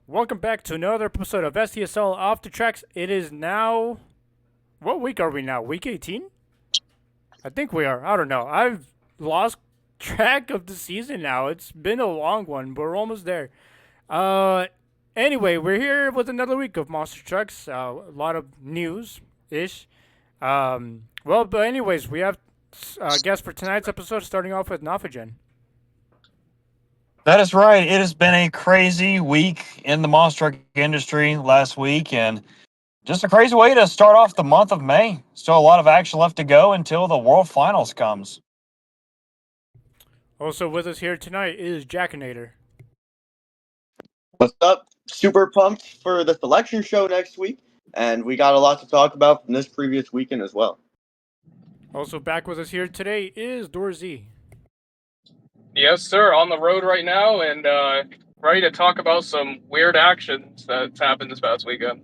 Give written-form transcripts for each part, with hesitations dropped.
Welcome back to another episode of STSL Off the Tracks. It is now. What week are we now? Week 18? I think we are. I don't know. I've lost track of the season now. It's been a long one, but we're almost there. Uh, anyway, we're here with another week of Monster Trucks. A lot of news ish. But anyways, we have guests for tonight's episode, starting off with Nafagen. That is right. It has been a crazy week in the monster truck industry last week, and just a crazy way to start off the month of May. Still a lot of action left to go until the World Finals comes. Also with us here tonight is Jackinator. What's up? Super pumped for the selection show next week, and we got a lot to talk about from this previous weekend as well. Also back with us here today is Dorzy. Yes, sir. On the road right now and ready to talk about some weird actions that's happened this past weekend.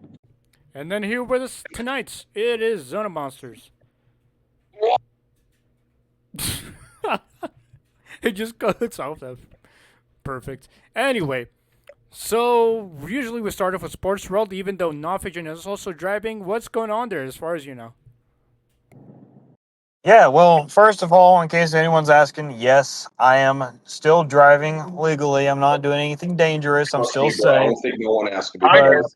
And then here with us tonight, it is Zona Monsters. It just cuts off. That's perfect. Anyway, so usually we start off with Sports World, even though Nofigen is also driving. What's going on there as far as you know? Yeah, well, first of all, in case anyone's asking, yes, I am still driving legally. I'm not doing anything dangerous. I'm Trust still me, bro. I safe. don't think no one asked to be I fair. But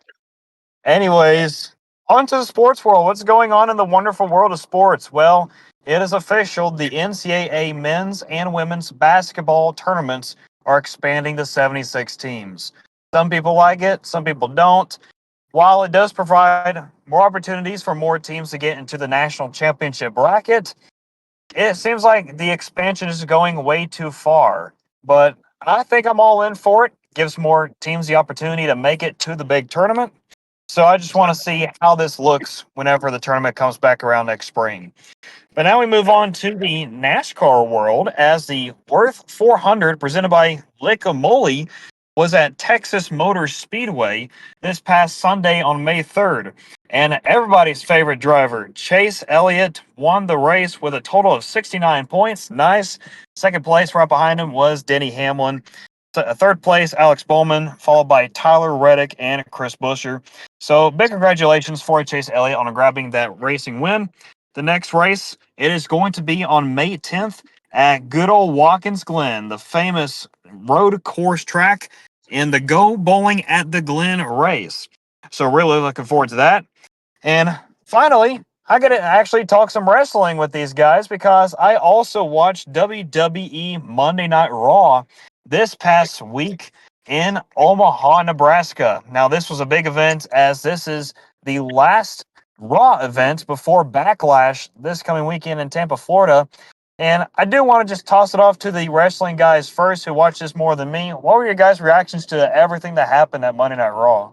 anyways, on to the sports world. What's going on in the wonderful world of sports? Well, it is official. The NCAA men's and women's basketball tournaments are expanding to 76 teams. Some people like it, some people don't. While it does provide more opportunities for more teams to get into the national championship bracket, it seems like the expansion is going way too far. But I think I'm all in for it. Gives more teams the opportunity to make it to the big tournament. So I just want to see how this looks whenever the tournament comes back around next spring. But now we move on to the NASCAR world as the Worth 400 presented by Lickamoli was at Texas Motor Speedway this past Sunday on May 3rd. And everybody's favorite driver, Chase Elliott, won the race with a total of 69 points. Nice. Second place right behind him was Denny Hamlin. Third place, Alex Bowman, followed by Tyler Reddick and Chris Buescher. So big congratulations for Chase Elliott on grabbing that racing win. The next race, it is going to be on May 10th at good old Watkins Glen, the famous road course track in the Go Bowling at the Glen race. So really looking forward to that. And finally, I got to actually talk some wrestling with these guys because I also watched WWE Monday Night Raw this past week in Omaha, Nebraska. Now, this was a big event as this is the last Raw event before Backlash this coming weekend in Tampa, Florida. And I do want to just toss it off to the wrestling guys first who watch this more than me. What were your guys' reactions to everything that happened at Monday Night Raw?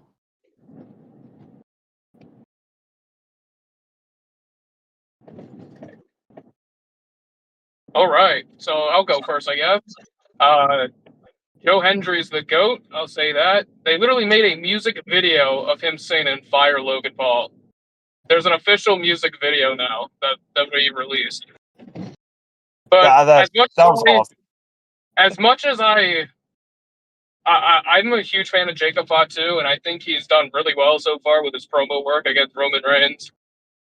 All right, so I'll go first, I guess. Uh, Joe Hendry's the GOAT, I'll say that. They literally made a music video of him singing Fire Logan Paul. There's an official music video now that WWE released. But Yeah, that, as much that was awesome. as much as I'm a huge fan of Jacob Fatu, and I think he's done really well so far with his promo work against Roman Reigns.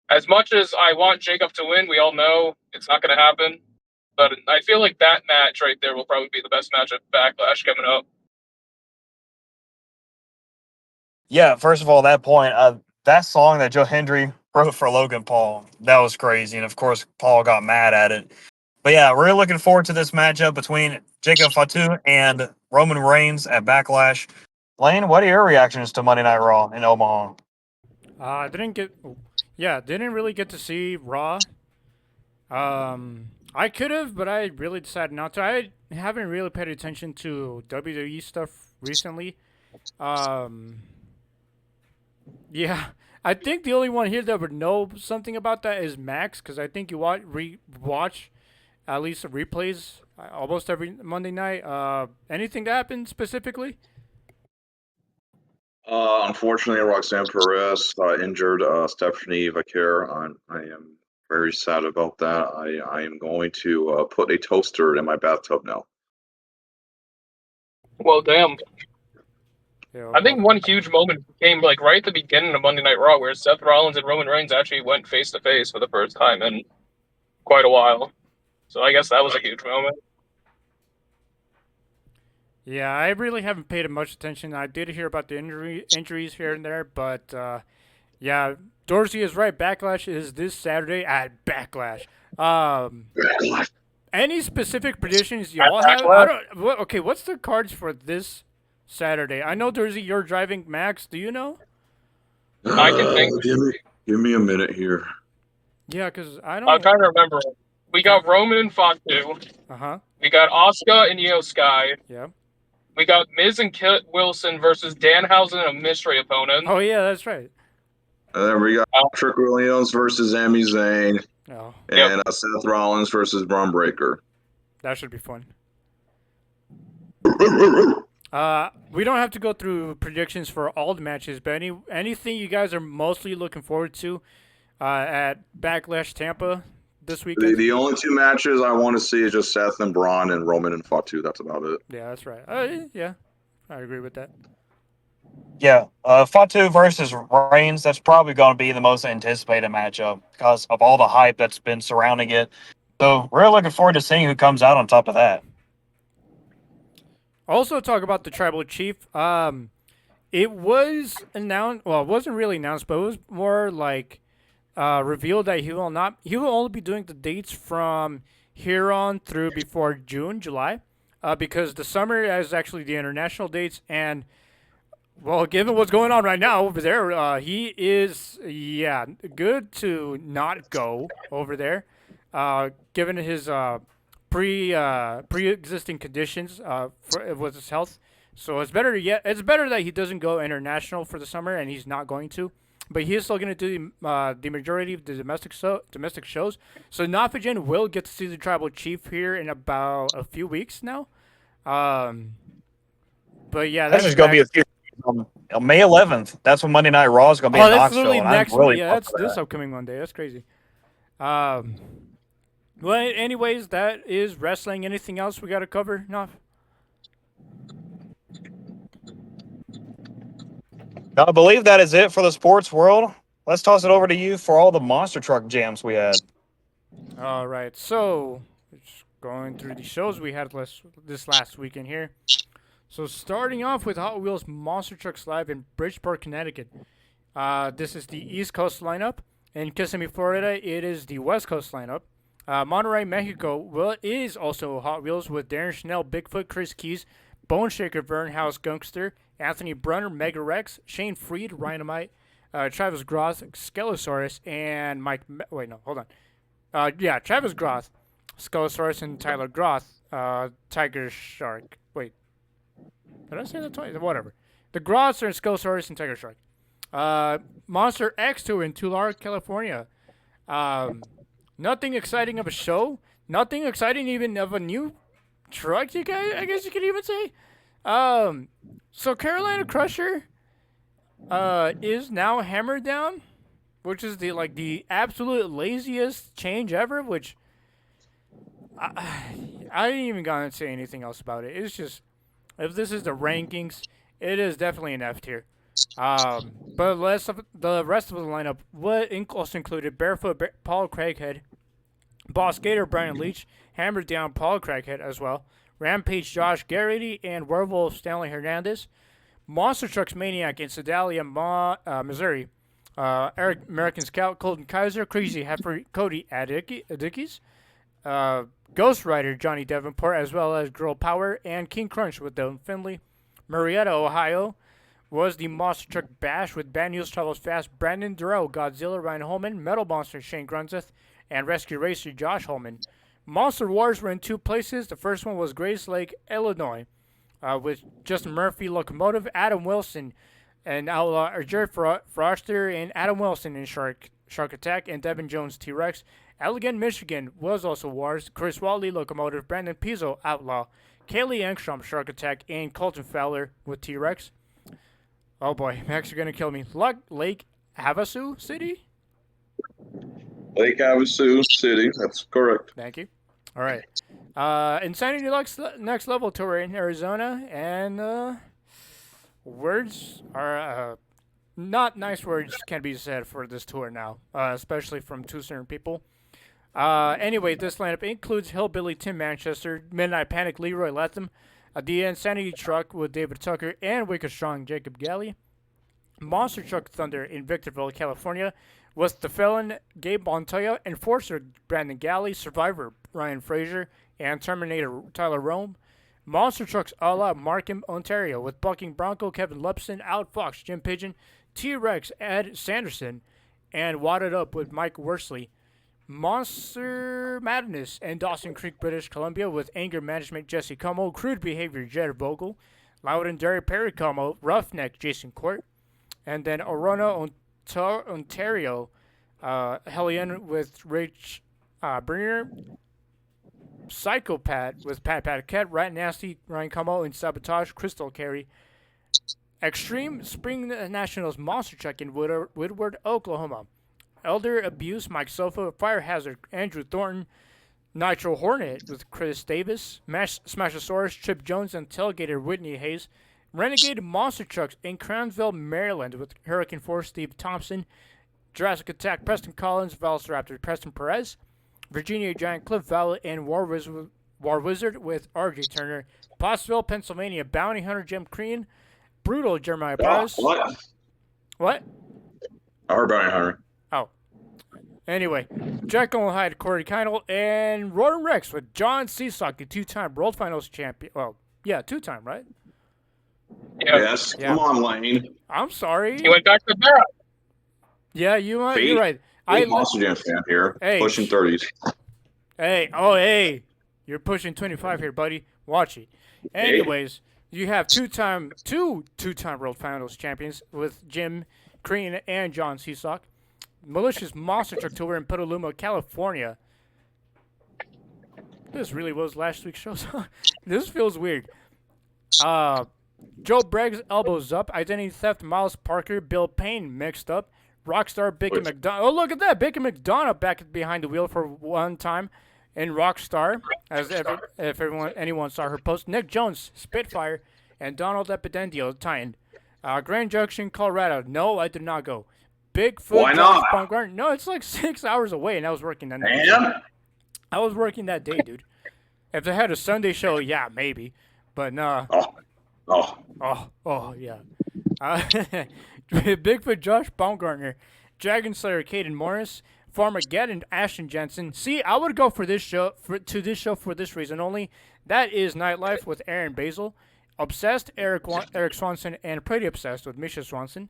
As much as I want Jacob to win, we all know it's not going to happen. But I feel like that match right there will probably be the best match at Backlash coming up. Yeah, first of all, that point, that song that Joe Hendry wrote for Logan Paul, that was crazy. And of course, Paul got mad at it. But yeah, we're looking forward to this matchup between Jacob Fatu and Roman Reigns at Backlash. Lane, what are your reactions to Monday Night Raw in Omaha? I didn't get. Yeah, didn't really get to see Raw. I could have, but I really decided not to. I haven't really paid attention to WWE stuff recently. Um, yeah, I think the only one here that would know something about that is Max, because I think you watch at least replays almost every Monday night. Anything that happened specifically? Unfortunately, Roxanne Perez injured Stephanie Vaquer. I am very sad about that. I am going to put a toaster in my bathtub now. Well, damn. Yeah, I think one huge moment came like right at the beginning of Monday Night Raw, where Seth Rollins and Roman Reigns actually went face to face for the first time in quite a while. So I guess that was a huge moment. yeah, I really haven't paid much attention. I did hear about the injuries here and there, but yeah, Dorsey is right. Backlash is this Saturday at Backlash. Um, any specific predictions y'all have? I Backlash? don't. Okay, what's the cards for this Saturday? I know Dorsey, you're driving. Max, do you know? I can think. Give me a minute here. Yeah, cause I I'm don't. trying to remember. We got Roman and Fatu. Uh huh. We got Asuka and Io Sky. Yeah. We got Miz and Kit Wilson versus Danhausen, a mystery opponent. Oh yeah, that's right. And then we got Trick Williams versus Sami Zayn, Oh, and Seth Rollins versus Braun Breaker. that should be fun. We don't have to go through predictions for all the matches, but anything you guys are mostly looking forward to at Backlash Tampa this weekend? The only two matches I want to see is just Seth and Braun and Roman and Fatu. That's about it. Yeah, that's right. Yeah, I agree with that. Yeah, Fatu versus Reigns. That's probably going to be the most anticipated matchup because of all the hype that's been surrounding it. So we're looking forward to seeing who comes out on top of that. Also, talk about the Tribal Chief. It was announced. Well, it wasn't really announced, but it was more like revealed that he will only be doing the dates from here on through before June, July, because the summer is actually the international dates. And well, given what's going on right now over there, he is good to not go over there, given his pre-existing conditions with his health. So it's better that he doesn't go international for the summer, and he's not going to. But he is still going to do the majority of the domestic shows. So Nafajan will get to see the Tribal Chief here in about a few weeks now. But yeah, That's just going to be a few. On May 11th, that's when Monday Night Raw is going to be in that's Knoxville. literally and next. I'm really Yeah, that's pumped for this that. upcoming Monday. That's crazy. Well, anyways, that is wrestling. Anything else we got to cover, Naf? I believe that is it for the sports world. Let's toss it over to you for all the monster truck jams we had. All right, so just going through the shows we had this last weekend here. So starting off with Hot Wheels Monster Trucks Live in Bridgeport, Connecticut. This is the East Coast lineup. In Kissimmee, Florida, it is the West Coast lineup. Monterrey, Mexico is also Hot Wheels with Darren Schnell, Bigfoot, Chris Keys, Bone Shaker, Vern House, Gunkster, Anthony Brunner, Mega Rex, Shane Freed, Rhinomite, Travis Groth, Skelosaurus, and Travis Groth, Skelosaurus, and Tyler Groth, Tiger Shark. Wait, did I say that twice? Whatever. The Groths are in Skelosaurus and Tiger Shark. Monster X Tour in Tulare, California. Nothing exciting of a show. Nothing exciting even of a new truck, I guess you could even say. So Carolina Crusher is now hammered down, which is the absolute laziest change ever, which I didn't even gonna say anything else about it. It's just, if this is the rankings, it is definitely an F tier. But the rest of the lineup also included Barefoot Paul Craighead, Boss Gator Brian Leach, Hammered Down Paul Craighead as well, Rampage Josh Garrity, and Werewolf Stanley Hernandez, Monster Trucks Maniac in Sedalia, Missouri, Eric American Scout Colton Kaiser, Crazy Heifer Cody Adickies, Ghost Rider Johnny Davenport, as well as Girl Power and King Crunch with Dylan Finley. Marietta, Ohio, was the Monster Truck Bash with Bad News Travels Fast, Brandon Durrell, Godzilla, Ryan Holman, Metal Monster, Shane Grunzeth, and Rescue Racer, Josh Holman. Monster Wars were in two places. The first one was Grace Lake, Illinois, with Justin Murphy, Locomotive, Adam Wilson, and Outlaw, Jerry Froster, and Adam Wilson in Shark Attack, and Devin Jones, T-Rex. Elegant, Michigan was also Wars. Chris Wally, Locomotive, Brandon Pizzo, Outlaw, Kaylee Engstrom, Shark Attack, and Colton Fowler with T-Rex. Oh boy, Max, you're gonna kill me. Lake Havasu City? Lake Havasu City, that's correct. Thank you. All right. Insanity Deluxe Next Level Tour in Arizona, and Words are not nice words can be said for this tour now, especially from two certain people. Anyway, this lineup includes Hillbilly Tim Manchester, Midnight Panic Leroy Latham, the Insanity Truck with David Tucker and Wicked Strong Jacob Galley, Monster Truck Thunder in Victorville, California, with the Felon Gabe Montoya, Enforcer Brandon Galley, Survivor Ryan Fraser, and Terminator Tyler Rome. Monster Trucks a la Markham, Ontario, with Bucking Bronco Kevin Lepson, Outfox Jim Pigeon, T-Rex Ed Sanderson, and Wadded Up with Mike Worsley. Monster Madness in Dawson Creek, British Columbia, with Anger Management Jesse Como, Crude Behavior Jed Vogel, Loud and Dairy Perry Como, Roughneck Jason Court, and then Orona, Ontario, Hellion with Rich Bringer, Psychopath with Pat Cat, Rat Nasty, Ryan Como, and Sabotage, Crystal Carey. Extreme Spring Nationals Monster Truck in Woodward, Oklahoma. Elder Abuse, Mike Sofa, Fire Hazard, Andrew Thornton, Nitro Hornet with Chris Davis, Smashosaurus, Chip Jones, and Tailgater Whitney Hayes. Renegade Monster Trucks in Crownsville, Maryland with Hurricane Force, Steve Thompson, Jurassic Attack, Preston Collins, Velociraptor, Preston Perez, Virginia Giant, Cliff Valley, and War Wizard with RJ Turner. Pottsville, Pennsylvania, Bounty Hunter, Jim Crean, Brutal, Jeremiah Paris. What? I heard Bounty Hunter. Oh. Anyway, Jekyll and Hyde, Corey Kindle, and Roaring Rex with John Seasock, the two-time World Finals champion. Well, yeah, two-time, right? Yeah. Yes. Yeah. Come on, Lane. I'm sorry. He went back to back. Yeah, you're right. Big Monster Jam fan here. Hey. Pushing 30s. Hey. You're pushing 25 here, buddy. Watch it. Anyways, you have two-time World Finals champions with Jim Crean and John Seasock. Malicious Monster Truck Tour in Petaluma, California. This really was last week's show. This feels weird. Joe Bregg's Elbows Up, Identity Theft, Miles Parker, Bill Payne mixed up, Rockstar, Bacon McDonough. Oh, look at that. Bacon McDonough back behind the wheel for one time in Rockstar, as if anyone saw her post. Nick Jones, Spitfire, and Donald Epidendio, Titan. Grand Junction, Colorado. No, I did not go. Bigfoot. Why not? Baumgarten. No, it's like 6 hours away, and I was working that night. And? I was working that day, dude. If they had a Sunday show, yeah, maybe. But nah. Oh, yeah. Bigfoot Josh Baumgartner, Dragon Slayer Caden Morris, Farmageddon Ashton Jensen. See, I would go for this show for this reason only. That is Nightlife with Aaron Basil, Obsessed Eric Swanson, and Pretty Obsessed with Misha Swanson.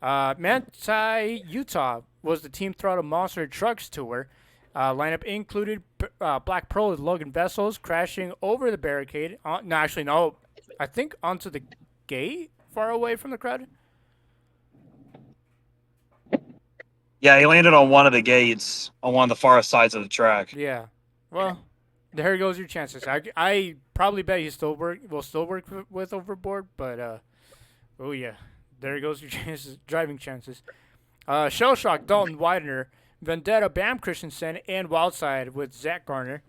Manti Utah was the Team Throttle Monster Trucks tour. Lineup included Black Pearl with Logan Vessels crashing over the barricade. No. I think onto the gate far away from the crowd. Yeah, he landed on one of the gates on one of the far sides of the track. Yeah. Well, there goes your chances. I probably bet he will still work with Overboard, but oh yeah, there goes your chances, driving chances. Shell Shock, Dalton Widener, Vendetta, Bam Christensen, and Wildside with Zach Garner.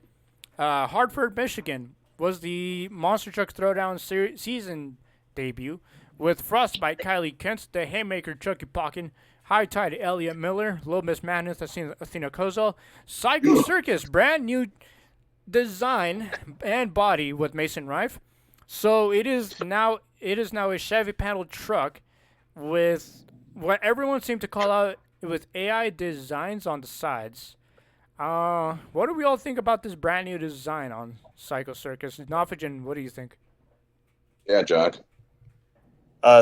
Hartford, Michigan was the Monster Truck Throwdown season debut with Frostbite, Kylie Kent, the Haymaker, Chucky Pocken, High Tide, Elliot Miller, Little Miss Madness, Athena Kozel, Psycho Circus, brand new design and body with Mason Rife. So it is now a Chevy panel truck with what everyone seemed to call out with AI designs on the sides. What do we all think about this brand new design on Psycho Circus? Nofagen, what do you think? Yeah, Jack.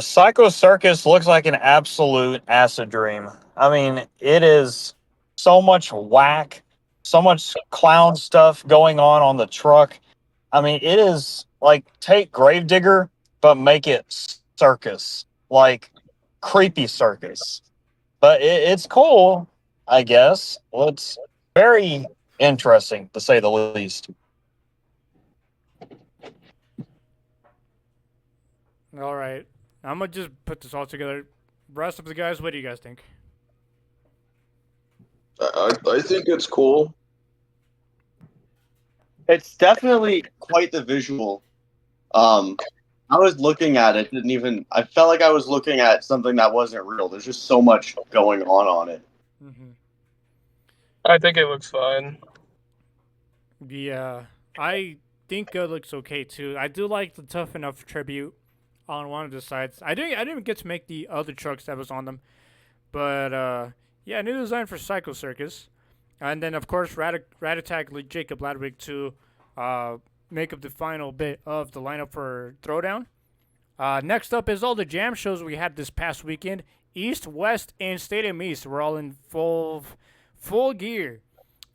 Psycho Circus looks like an absolute acid dream. I mean, it is so much whack, so much clown stuff going on the truck. I mean, it is like take Gravedigger, but make it circus, like creepy circus. But it's cool, I guess. Well, it's very interesting, to say the least. All right. I'm going to just put this all together. Rest of the guys, what do you guys think? I think it's cool. It's definitely quite the visual. I was looking at it. Didn't even. I felt like I was looking at something that wasn't real. There's just so much going on it. Mm-hmm. I think it looks fine. Yeah, I think it looks okay too. I do like the Tough Enough tribute on one of the sides. I didn't get to make the other trucks that was on them, but yeah, new design for Psycho Circus, and then of course Rat Attack Jacob Ladwig to uh, make up the final bit of the lineup for Throwdown. Next up is all the jam shows we had this past weekend. East, West, and Stadium East were all in full gear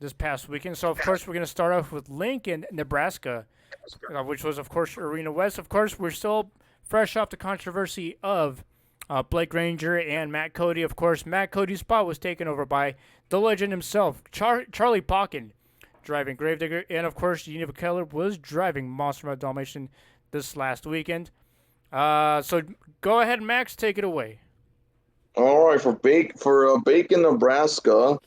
this past weekend. So of course we're gonna start off with Lincoln, Nebraska, which was of course Arena West. Of course we're still fresh off the controversy of Blake Ranger and Matt Cody. Of course Matt Cody's spot was taken over by the legend himself, Charlie Pocken, driving Gravedigger, and of course Geneva Keller was driving Monster Mud Dalmatian this last weekend. So go ahead, Max, take it away. All right, for Bacon, Nebraska,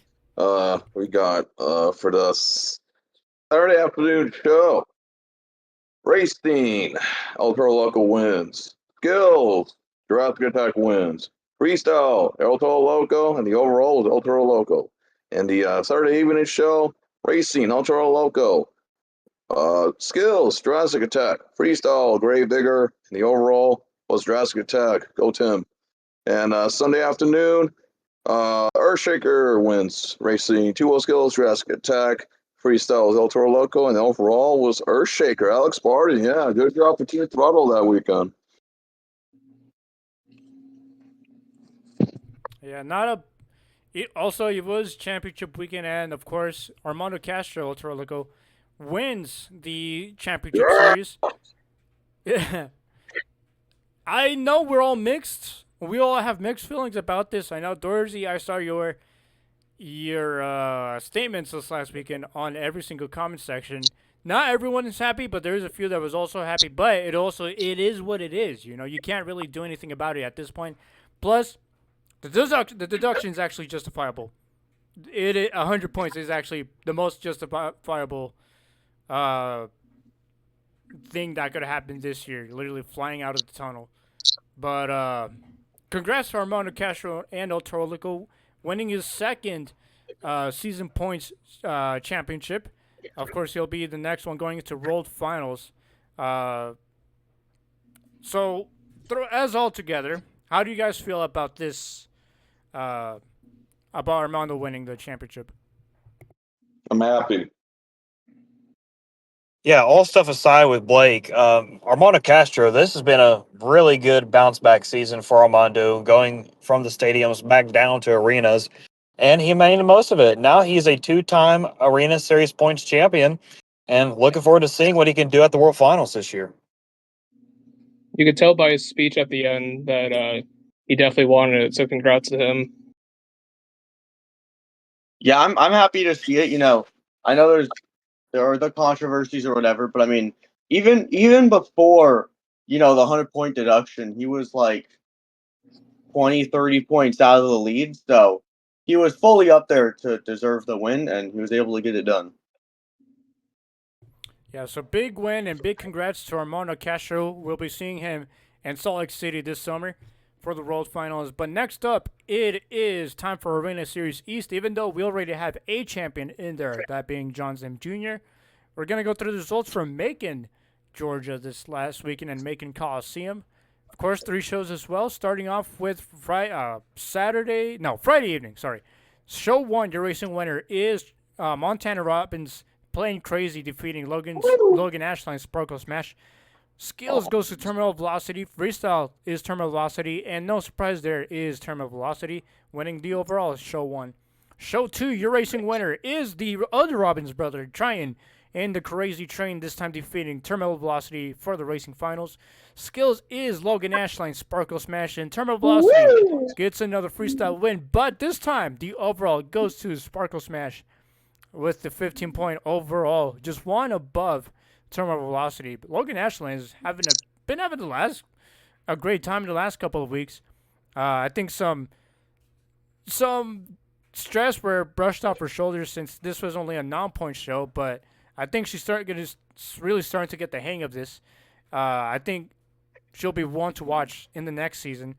we got for the Saturday afternoon show, Racing, Ultra Local wins. Skills, Jurassic Attack wins. Freestyle, El Toro Loco, and the overall was El Toro Loco. And the Saturday evening show, Racing, El Toro Loco. Skills, Jurassic Attack. Freestyle, Gravedigger, and the overall was Jurassic Attack. Go Tim. And Sunday afternoon, Earthshaker wins Racing. 2-wheel Skills, Jurassic Attack. Freestyle was El Toro Loco, and the overall was Earthshaker. Alex Barton, yeah, good job for Team Throttle that weekend. Yeah, not a. Also, it was championship weekend, and of course, Armando Castro, Ultra Loco, wins the championship series. Yeah. I know we're all mixed. We all have mixed feelings about this. I know, Dorsey, I saw your statements this last weekend on every single comment section. Not everyone is happy, but there's a few that was also happy. But it is what it is. You know, you can't really do anything about it at this point. Plus, the deduction is actually justifiable. 100 points is actually the most justifiable thing that could have happened this year. Literally flying out of the tunnel. But congrats to Armando Castro and El Toro Loco winning his second season points championship. Of course, he'll be the next one going into World Finals. So, as all together, how do you guys feel about this? About Armando winning the championship? I'm happy. Yeah, all stuff aside with Blake, Armando Castro, this has been a really good bounce back season for Armando, going from the stadiums back down to arenas, and he made the most of it. Now he's a 2-time Arena Series points champion, and looking forward to seeing what he can do at the World Finals this year. You could tell by his speech at the end that he definitely wanted it. So congrats to him. Yeah, I'm happy to see it. You know, I know there are the controversies or whatever, but I mean, even before the 100-point deduction, he was like 20, 30 points out of the lead, so he was fully up there to deserve the win, and he was able to get it done. Yeah, so big win and big congrats to Armando Castro. We'll be seeing him in Salt Lake City this summer for the World Finals. But next up, it is time for Arena Series East, even though we already have a champion in there, that being John Zim Jr. We're going to go through the results from Macon, Georgia this last weekend and Macon Coliseum. Of course, 3 shows as well, starting off with Friday evening, sorry. Show 1, your racing winner is Montana Robbins playing crazy, defeating Logan Ashline Sparkle Smash. Skills goes to Terminal Velocity. Freestyle is Terminal Velocity. And no surprise there is Terminal Velocity winning the overall Show 1. Show 2, your racing winner is the other Robbins brother, Tryon, in the Crazy Train, this time defeating Terminal Velocity for the racing finals. Skills is Logan Ashline Sparkle Smash, and Terminal Velocity gets another freestyle win. But this time, the overall goes to Sparkle Smash with the 15-point overall, just one above Terminal Velocity. But Logan Ashland is been having a great time in the last couple of weeks. I think some stress were brushed off her shoulders since this was only a non-point show, but I think she's really starting to get the hang of this. I think she'll be one to watch in the next season.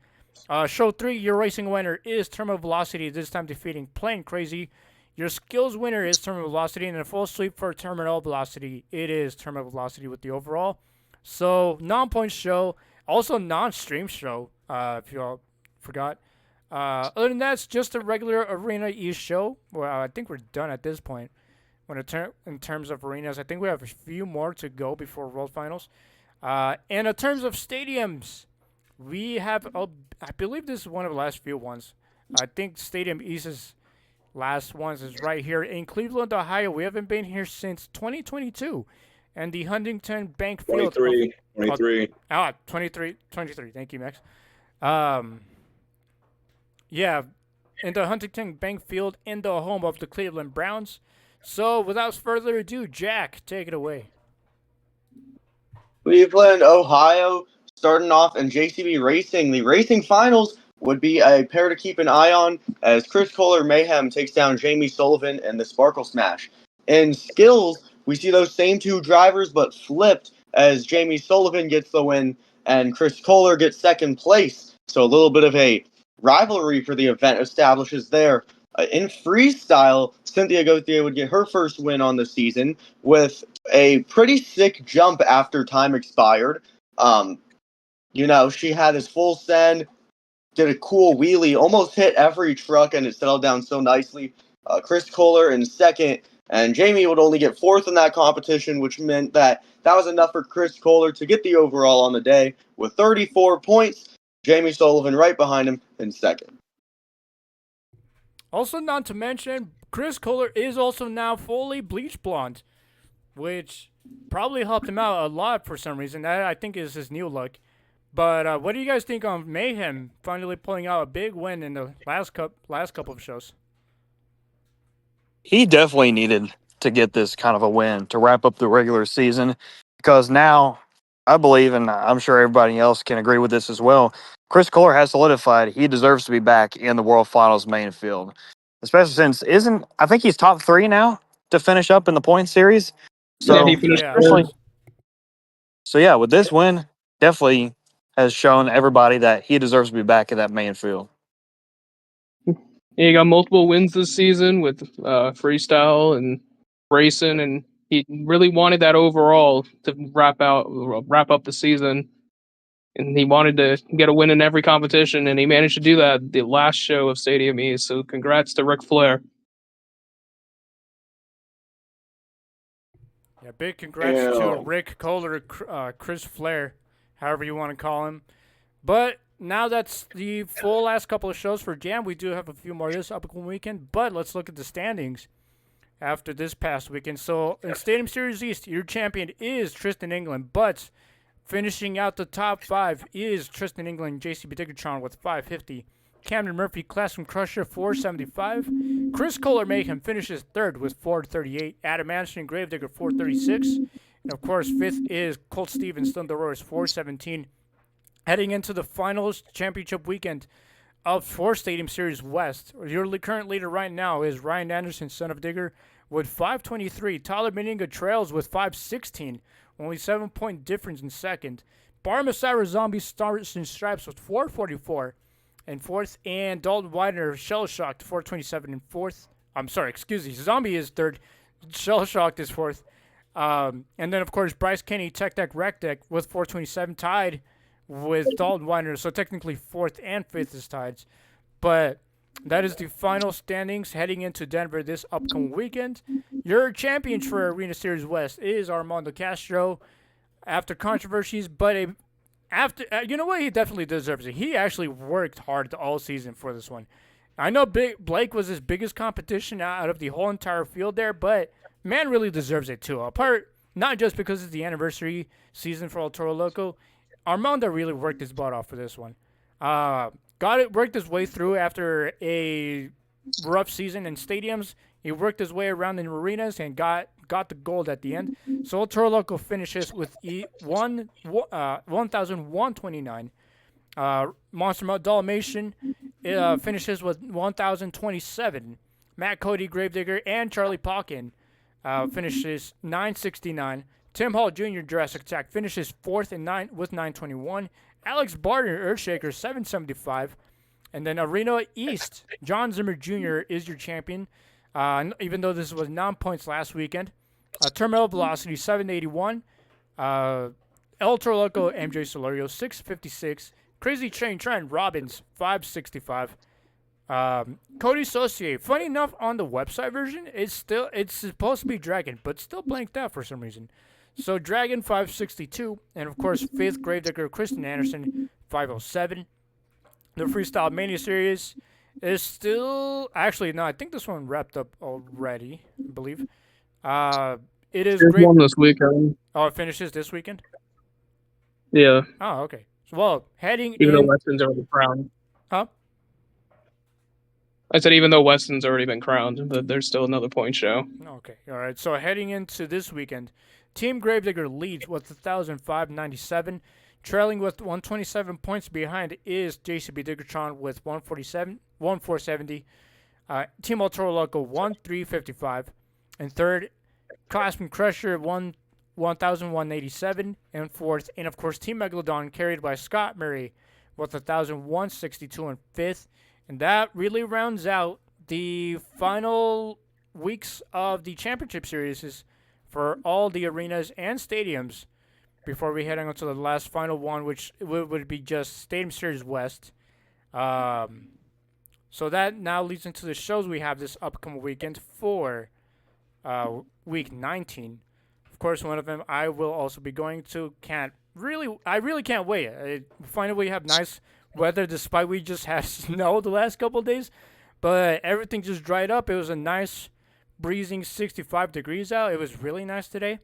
Show 3, your racing winner is Terminal Velocity, this time defeating Plain Crazy. Your skills winner is Terminal Velocity, and a full sweep for Terminal Velocity, it is Terminal Velocity with the overall. So, non-point show, also non-stream show, if you all forgot. Other than that, it's just a regular Arena East show. Well, I think we're done at this point. In terms of arenas, I think we have a few more to go before World Finals. And in terms of stadiums, we have, I believe this is one of the last few ones. I think Stadium East's last ones is right here in Cleveland, Ohio. We haven't been here since 2022. And the Huntington Bank Field. 23. 23. 23. Thank you, Max. Yeah, in the Huntington Bank Field in the home of the Cleveland Browns. So, without further ado, Jack, take it away. Cleveland, Ohio, starting off in JCB Racing. The racing finals would be a pair to keep an eye on as Chris Kohler Mayhem takes down Jamie Sullivan in the Sparkle Smash. In skills, we see those same two drivers but flipped as Jamie Sullivan gets the win and Chris Kohler gets second place. So a little bit of a rivalry for the event establishes there. In freestyle, Cynthia Gauthier would get her first win on the season with a pretty sick jump after time expired. She had this full send, did a cool wheelie, almost hit every truck, and it settled down so nicely. Chris Kohler in second, and Jamie would only get fourth in that competition, which meant that was enough for Chris Kohler to get the overall on the day with 34 points. Jamie Sullivan right behind him in second. Also, not to mention, Chris Kohler is also now fully bleach blonde, which probably helped him out a lot for some reason. That, I think, is his new look. But what do you guys think on Mayhem finally pulling out a big win in the last couple of shows? He definitely needed to get this kind of a win to wrap up the regular season, because now I believe, and I'm sure everybody else can agree with this as well, Chris Kohler has solidified he deserves to be back in the World Finals main field, especially since I think he's top 3 now to finish up in the point series. So, he finished yeah. So yeah, with this win, definitely has shown everybody that he deserves to be back in that main field. He got multiple wins this season with freestyle and racing, and he really wanted that overall to wrap up the season. And he wanted to get a win in every competition, and he managed to do that the last show of Stadium East. So congrats to Ric Flair. Yeah, big congrats to Rick Kohler, Chris Flair, however you want to call him. But now that's the full last couple of shows for Jam. We do have a few more this upcoming weekend, but let's look at the standings after this past weekend. So in Stadium Series East, your champion is Tristan England, but finishing out the top 5 is Tristan England, JCB Diggertron with 550. Camden Murphy, Classroom Crusher, 475. Chris Kohler Mayhem finishes 3rd with 438. Adam Anderson, Gravedigger, 436. And, of course, 5th is Colt Stevens, Thunder Roars, 417. Heading into the finals championship weekend of 4 Stadium Series West, your current leader right now is Ryan Anderson, Son of Digger, with 523. Tyler Meninga trails with 516. Only 7-point difference in second. Bar Messiah Zombie Stars and Stripes with 444 in 4th. And Dalton Widener, Shell Shocked, 427 in 4th. Zombie is 3rd. Shell Shocked is 4th. And then, of course, Bryce Kenny, Tech Deck, Rec Deck with 427, tied with Dalton Widener. So technically 4th and 5th is tied. But that is the final standings heading into Denver this upcoming weekend. Your champion for Arena Series West is Armando Castro. After controversies, but you know what? He definitely deserves it. He actually worked hard all season for this one. I know Blake was his biggest competition out of the whole entire field there, but man really deserves it too. Apart, not just because it's the anniversary season for El Toro Loco, Armando really worked his butt off for this one. Worked his way through after a rough season in stadiums. He worked his way around in arenas and got the gold at the end. So El Toro Loco finishes with 1,129. Monster Mode Dalmatian finishes with 1,027. Matt Cody, Gravedigger, and Charlie Pawkin finishes 969. Tim Hall Jr. Jurassic Attack finishes 4th with 921. Alex Barton, Earthshaker, 775. And then Arena East, John Zimmer Jr. is your champion, even though this was 9 points last weekend. Terminal Velocity, 781. El Toro Loco, MJ Solorio, 656. Crazy Train Trent Robbins, 565. Cody Saucier, funny enough, on the website version, it's supposed to be Dragon, but still blanked out for some reason. So Dragon, 562. And, of course, Faith Gravedigger, Kristen Anderson, 507. The Freestyle Mania series is still... Actually, no, I think this one wrapped up already, I believe. It is There's great. one this weekend. Oh, it finishes this weekend? Yeah, Oh, okay. So, well, heading even in... though Weston's already crowned. Huh? I said even though Weston's already been crowned, but there's still another point show. Okay, all right. So heading into this weekend, Team Gravedigger leads with 1,597. Trailing with 127 points behind is JCB Diggertron with 1,470. Team El Toro Loco 1,355. And third, Classman Crusher 1,187. And fourth, and of course, Team Megalodon carried by Scott Murray with 1,162 and fifth. And that really rounds out the final weeks of the championship series for all the arenas and stadiums before we head on to the last final one, which would be just Stadium Series West. So that now leads into the shows we have this upcoming weekend for week 19. Of course, one of them I will also be going to. I really can't wait. Finally, we have nice weather despite we just had snow the last couple of days. But everything just dried up. It was a nice breezing 65 degrees out. It was really nice today.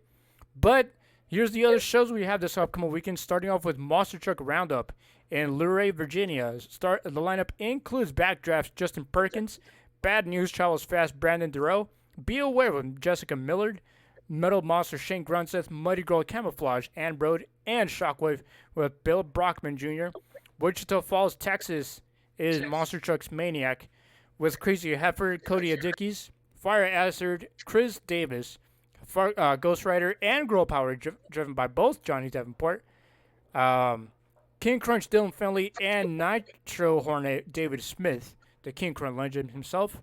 But here's the other shows we have this upcoming weekend, starting off with Monster Truck Roundup in Luray, Virginia. The lineup includes Backdraft Justin Perkins, Bad News Travels Fast Brandon Durow, Be Aware with Jessica Millard, Metal Monster Shane Grunseth, Muddy Girl Camouflage, Ann Broad, and Shockwave with Bill Brockman Jr. Wichita Falls, Texas is Monster Trucks Maniac with Crazy Heifer, Cody Adickies, Fire Hazard, Chris Davis, Ghost Rider, and Girl Power, driven by both Johnny Davenport. King Crunch Dylan Finley, and Nitro Hornet David Smith, the King Crunch legend himself.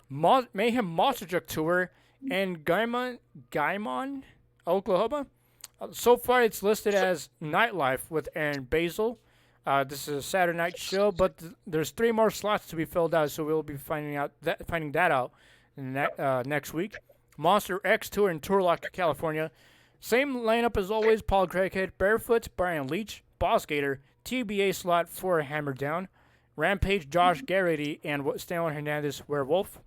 Mayhem Monster Truck Tour in Guymon, Oklahoma. So far, it's listed as Nightlife with Aaron Basil. This is a Saturday night show, but there's 3 more slots to be filled out, so we'll be finding that out next week. Monster X Tour in Turlock, California. Same lineup as always: Paul Craighead, Barefoot, Brian Leach, Boss Gator, TBA slot for Hammer Down, Rampage, Josh Garrity, and Stanley Hernandez, Werewolf.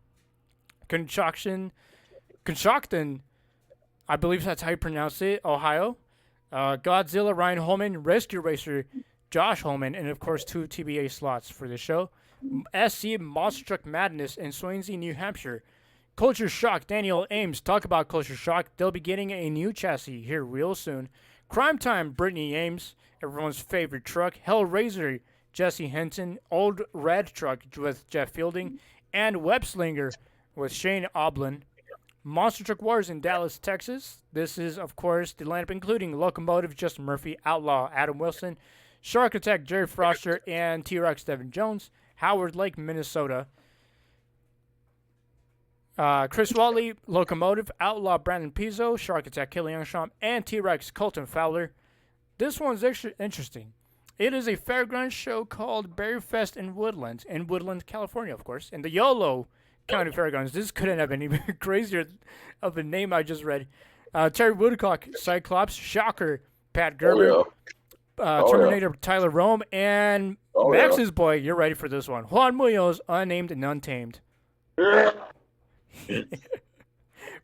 Concoction, I believe that's how you pronounce it, Ohio. Godzilla, Ryan Holman, Rescue Racer, Josh Holman, and of course 2 TBA slots for the show. SC Monster Truck Madness in Swansea, New Hampshire. Culture Shock, Daniel Ames. Talk about Culture Shock. They'll be getting a new chassis here real soon. Crime Time, Brittany Ames, everyone's favorite truck. Hellraiser, Jesse Henson. Old Red Truck with Jeff Fielding. And Webslinger with Shane Oblin. Monster Truck Wars in Dallas, Texas. This is, of course, the lineup including Locomotive, Justin Murphy, Outlaw, Adam Wilson, Shark Attack, Jerry Froster, and T-Rex, Devin Jones. Howard Lake, Minnesota. Chris Wally, Locomotive, Outlaw, Brandon Pizzo, Shark Attack, Kelly Youngstrom, and T-Rex, Colton Fowler. This one's extra interesting. It is a fairground show called Berryfest in Woodland, California, of course, in the Yolo County Fairgrounds. This couldn't have been even crazier of a name I just read. Terry Woodcock, Cyclops, Shocker, Pat Gerber, Terminator, Tyler Rome, and Max's boy. You're ready for this one. Juan Munoz, Unnamed and Untamed.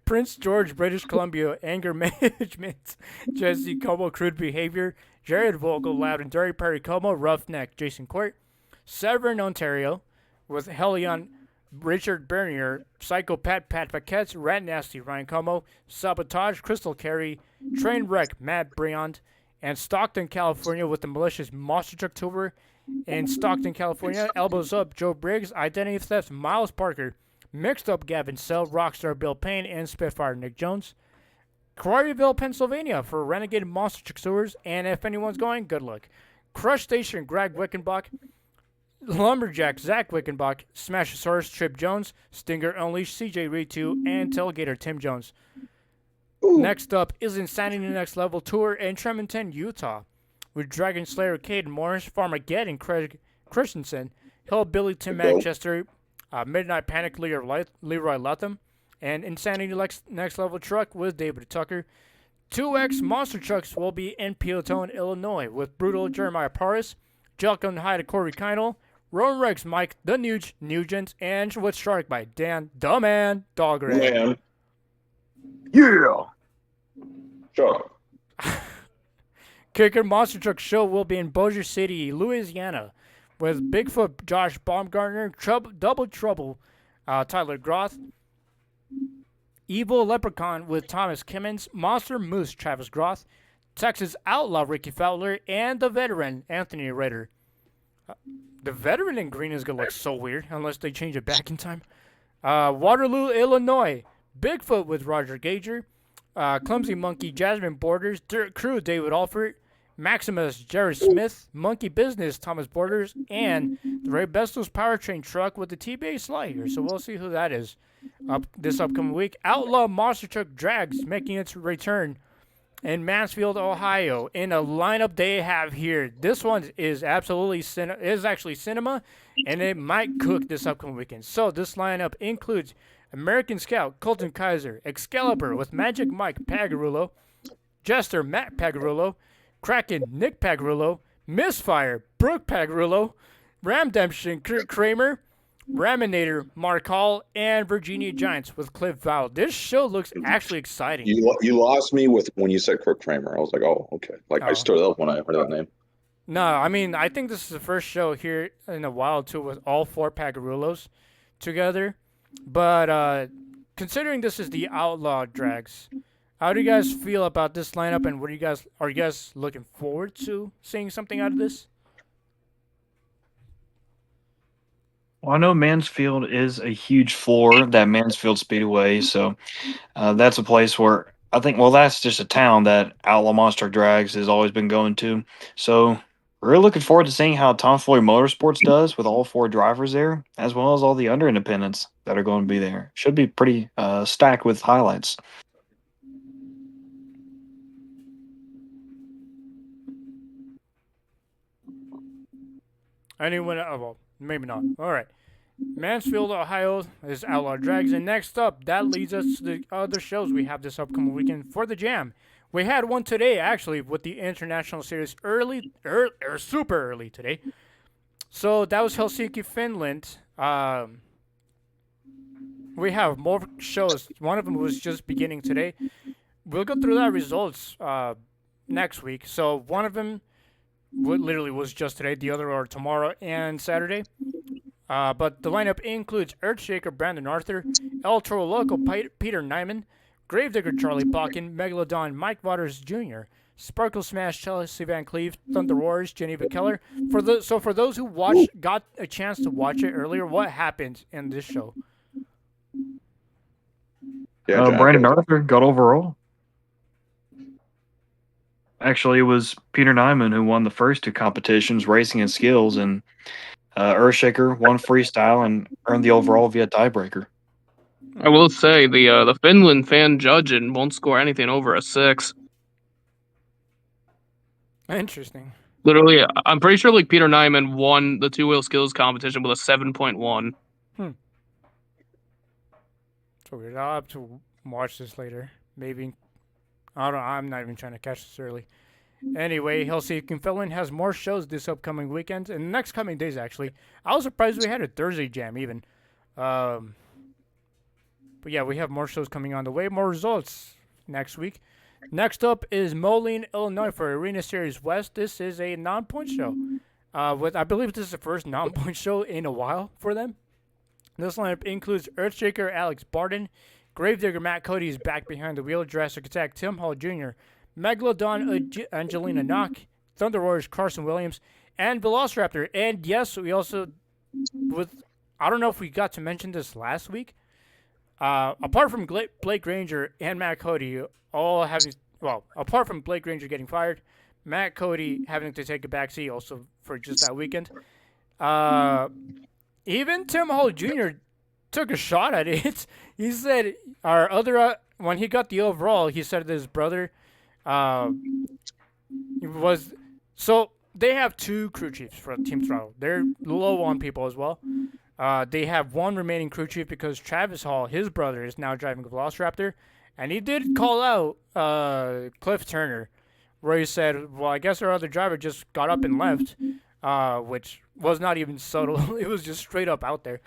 Prince George, British Columbia, Anger Management, Jesse Como, Crude Behavior, Jared Vogel, Loud and Dirty, Perry Como, Roughneck, Jason Court, Severn, Ontario, with Helion, Richard Bernier, Psychopath, Pat Paquettes, Rat Nasty, Ryan Como, Sabotage, Crystal Carey, Trainwreck, Matt Briand, and Stockton, California, with the malicious Monster Truck Tour. In Stockton, California, Elbows Up, Joe Briggs, Identity Theft, Miles Parker, Mixed Up, Gavin Sell, Rockstar, Bill Payne, and Spitfire, Nick Jones. Quarryville, Pennsylvania, for Renegade Monster Truck Tours, and if anyone's going, good luck. Crush Station Greg Wickenbach, Lumberjack Zach Wickenbach, Smashosaurus Trip Jones, Stinger Unleashed CJ Reed 2, and Tailgater Tim Jones. Next up is Insanity Next Level Tour in Tremonton, Utah, with Dragon Slayer Caden Morris, Farmageddon Craig Christensen, Hillbilly Tim Manchester, Midnight Panic Leroy Lutham, and Insanity Next Level Truck with David Tucker. 2X Monster Trucks will be in Peotone, Illinois, with Brutal Jeremiah Paris, Jelko and Hyde Corey Keinel, Rowan Rex Mike The Nugent, and with Shark by Dan the Man Dogger. Man. Yeah. Sure. Kicker Monster Truck Show will be in Bossier City, Louisiana, with Bigfoot Josh Baumgartner, Double Trouble Tyler Groth, Evil Leprechaun with Thomas Kimmins, Monster Moose Travis Groth, Texas Outlaw Ricky Fowler, and the Veteran Anthony Rader. The Veteran in green is going to look so weird unless they change it back in time. Waterloo, Illinois, Bigfoot with Roger Gager, Clumsy Monkey Jasmine Borders, Dirt Crew David Alford, Maximus Jared Smith, Monkey Business Thomas Borders, and the Ray Bestos Powertrain Truck with the TBA slide here. So we'll see who that is this upcoming week. Outlaw Monster Truck Drags making its return in Mansfield, Ohio, in a lineup they have here. This one is absolutely actually cinema, and it might cook this upcoming weekend. So this lineup includes American Scout Colton Kaiser, Excalibur with Magic Mike Pagarullo, Jester Matt Pagarullo, Kraken Nick Pagarullo, Misfire Brooke Pagarullo, Ramdemption Kurt Kramer, Raminator Mark Hall, and Virginia Giants with Cliff Val. This show looks actually exciting. You lost me with when you said Kirk Kramer. I was like, oh, okay. I stood up when I heard that name. No, I mean, I think this is the first show here in a while, too, with all four Pagarullos together. But considering this is the Outlaw Drags, how do you guys feel about this lineup, and are you guys looking forward to seeing something out of this? Well, I know Mansfield is a huge floor, that Mansfield Speedway, so that's a place where I think, well, that's just a town that Outlaw Monster Drags has always been going to. So we're looking forward to seeing how Tom Floyd Motorsports does with all four drivers there, as well as all the under independents that are going to be there. Should be pretty stacked with highlights. Anyone? Oh, well, maybe not. All right. Mansfield, Ohio is Outlaw Drags. And next up, that leads us to the other shows we have this upcoming weekend for the Jam. We had one today, actually, with the International Series super early today. So that was Helsinki, Finland. We have more shows. One of them was just beginning today. We'll go through that results next week. So one of them literally was just today. The other are tomorrow and Saturday. But the lineup includes Earthshaker Brandon Arthur, El Toro Loco Peter Nyman, Gravedigger Charlie Bakken, Megalodon Mike Waters Jr., Sparkle Smash Chelsea Van Cleve, Thunder Wars Geneva Keller. For those who got a chance to watch it earlier, what happened in this show? Yeah, Brandon Arthur got overall. Actually, it was Peter Nyman who won the first two competitions, Racing and Skills, and Earthshaker won freestyle and earned the overall via tiebreaker. I will say the Finland fan judging won't score anything over a 6. Interesting. Literally, I'm pretty sure like Peter Nyman won the two-wheel skills competition with a 7.1. So weird. I'll have to watch this later. Maybe. I'm not even trying to catch this early. Anyway, Helsinki, Finland has more shows this upcoming weekend and the next coming days, actually. I was surprised we had a Thursday jam, even. But yeah, we have more shows coming on the way. More results next week. Next up is Moline, Illinois for Arena Series West. This is a non-point show. I believe this is the first non-point show in a while for them. This lineup includes Earthshaker Alex Barden, Gravedigger Matt Cody is back behind the wheel, Jurassic Attack Tim Hall Jr., Megalodon Angelina Knock, Thunder Warriors Carson Williams, and Velociraptor. And yes, we also, I don't know if we got to mention this last week, apart from Blake Granger and Matt Cody, apart from Blake Granger getting fired, Matt Cody having to take a backseat also for just that weekend. Even Tim Hall Jr. took a shot at it. He said our other when he got the overall, he said that his brother was so they have 2 crew chiefs for Team Throttle. They're low on people as well. They have 1 remaining crew chief because Travis Hall, his brother, is now driving a Velociraptor, and he did call out Cliff Turner, where he said, "Well, I guess our other driver just got up and left," which was not even subtle. It was just straight up out there.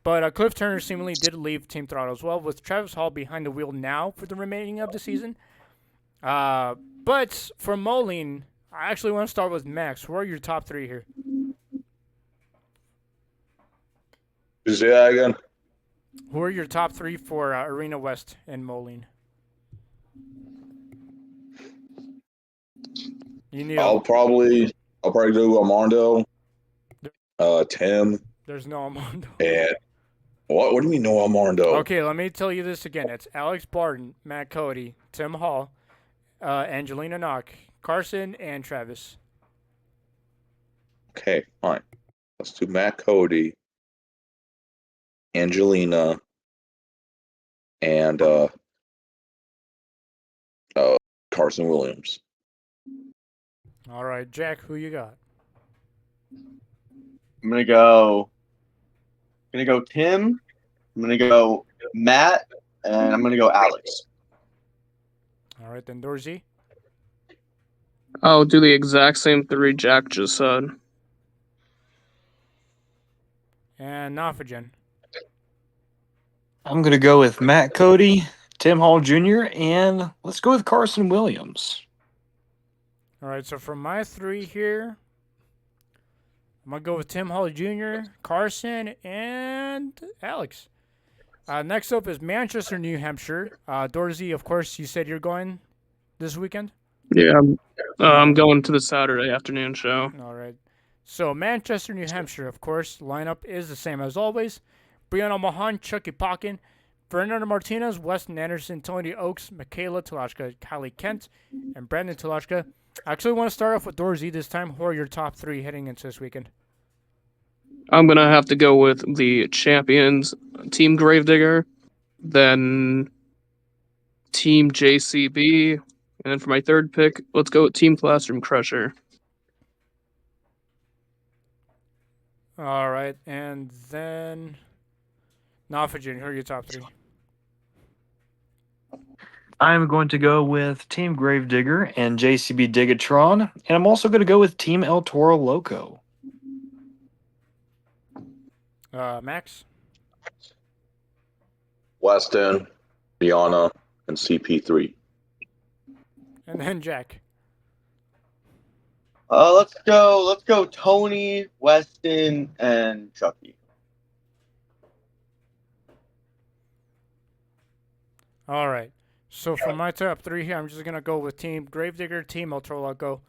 But Cliff Turner seemingly did leave Team Throttle as well, with Travis Hall behind the wheel now for the remaining of the season. But for Moline, I actually want to start with Max. Who are your top 3 here? Say that again. Who are your top 3 for Arena West and Moline? You need. I'll probably do Armando, Tim, There's no Armando. and what? What do you mean no Armando? Okay, let me tell you this again. It's Alex Barton, Matt Cody, Tim Hall, Angelina Knock, Carson, and Travis. Okay, fine. Let's do Matt Cody, Angelina, and Carson Williams. All right, Jack, who you got? I'm gonna go Tim. I'm gonna go Matt, and I'm gonna go Alex. All right, then Dorsey. I'll do the exact same 3 Jack just said. And Nafagen. I'm going to go with Matt Cody, Tim Hall Jr., and let's go with Carson Williams. All right, so for my 3 here, I'm going to go with Tim Hall Jr., Carson, and Alex. Next up is Manchester, New Hampshire. Dorsey, of course, you said you're going this weekend? Yeah, I'm going to the Saturday afternoon show. All right. So Manchester, New Hampshire, of course, lineup is the same as always. Brianna Mahan, Chucky Pocken, Fernando Martinez, Weston Anderson, Tony Oakes, Michaela Talashka, Kylie Kent, and Brandon Talashka. I actually want to start off with Dorsey this time. Who are your top 3 heading into this weekend? I'm going to have to go with the champions, Team Gravedigger, then Team JCB, and then for my 3rd pick, let's go with Team Classroom Crusher. All right, and then Nafagen, who are your top 3? I'm going to go with Team Gravedigger and JCB Digatron, and I'm also going to go with Team El Toro Loco. Max? Weston, Brianna, and CP3. And then Jack. Let's go Tony, Weston, and Chucky. All right. So for my top 3 here, I'm just going to go with Team Gravedigger, Team El Toro Loco,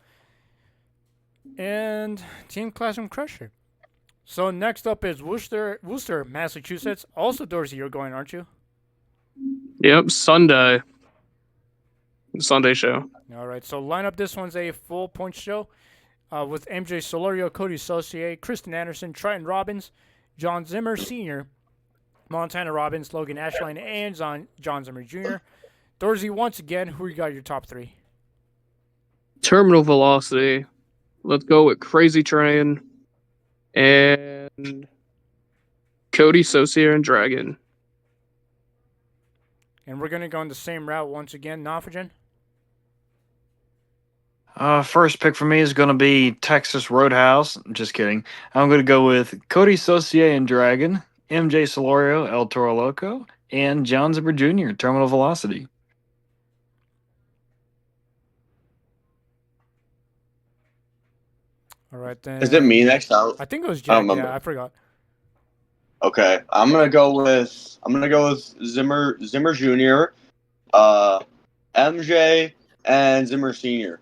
and Team Classroom Crusher. So next up is Worcester, Massachusetts. Also, Dorsey, you're going, aren't you? Yep, Sunday show. All right. So line up. This one's a full point show with MJ Solorio, Cody Saucier, Kristen Anderson, Triton Robbins, John Zimmer Sr., Montana Robbins, Logan Ashline, and John Zimmer Jr. Dorsey, once again, who you got your top 3? Terminal Velocity. Let's go with Crazy Train and Cody Saucier and Dragon. And we're going to go on the same route once again. Nafagen? First pick for me is going to be Texas Roadhouse. I'm just kidding. I'm going to go with Cody Saucier and Dragon, MJ Solorio, El Toro Loco, and John Zimmer Jr., Terminal Velocity. All right, then. Is it me next out? I think it was I Jack. don't remember. Yeah, I forgot. Okay, I'm gonna go with Zimmer Jr., MJ, and Zimmer Sr.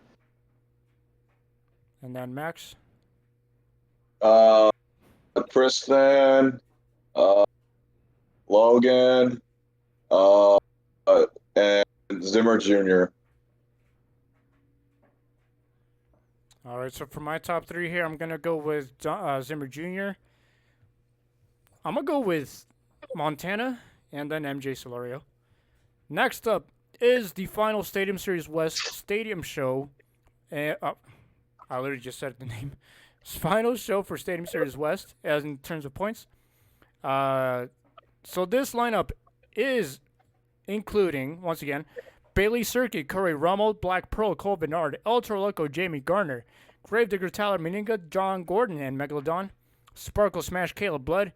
And then Max? Kristen, Logan, and Zimmer Jr. All right, so for my top three here, I'm gonna go with Zimmer Jr. I'm gonna go with Montana and then MJ Solorio. Next up is the final Stadium Series West Stadium Show. And I literally just said the name. Final show for Stadium Series West, as in terms of points. So this lineup is including, once again, Bailey Circuit, Corey Rummel, Black Pearl, Cole Bernard, El Toro Loco, Jamie Garner, Gravedigger, Tyler Meninga, John Gordon, and Megalodon, Sparkle Smash, Caleb Blood,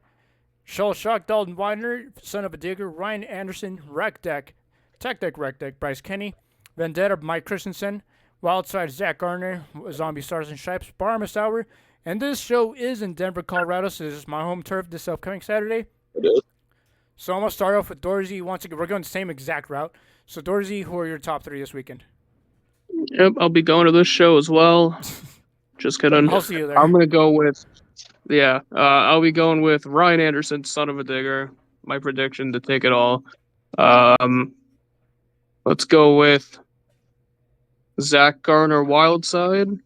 Shell Shock, Dalton Widener, Son of a Digger, Ryan Anderson, Wreck Deck, Tech Deck, Wreck Deck, Bryce Kenny, Vendetta, Mike Christensen, Wildside, Zach Garner, Zombie Stars and Stripes, Barmas Hour, and this show is in Denver, Colorado, so this is my home turf this upcoming Saturday. It is. So I'm going to start off with Dorsey. Once again, we're going the same exact route. So Dorsey, who are your top three this weekend? Yep, I'll be going to this show as well. Just kidding. I'll see you there. I'm gonna go with, I'll be going with Ryan Anderson, Son of a Digger. My prediction to take it all. Let's go with Zach Garner, Wildside,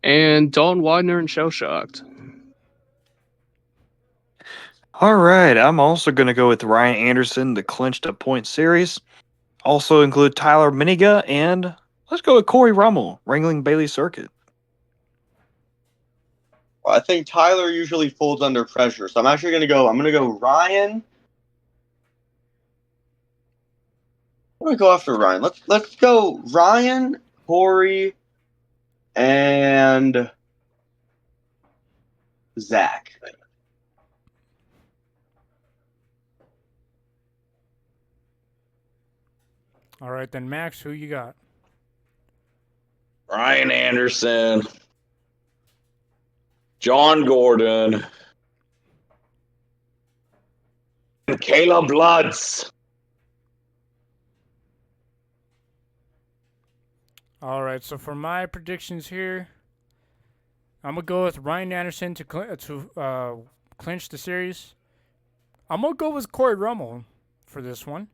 and Dalton Widener and Shell Shocked. All right, I'm also going to go with Ryan Anderson, the clinched a point series. Also include Tyler Miniga, and let's go with Corey Rummel, Wrangling Bailey Circuit. Well, I think Tyler usually folds under pressure, so I'm going to go Ryan. I'm going to go after Ryan. Let's go Ryan, Corey, and Zach. All right, then, Max, who you got? Ryan Anderson, John Gordon, and Caleb Lutz. All right, so for my predictions here, I'm going to go with Ryan Anderson to clinch the series. I'm going to go with Corey Rummel for this one.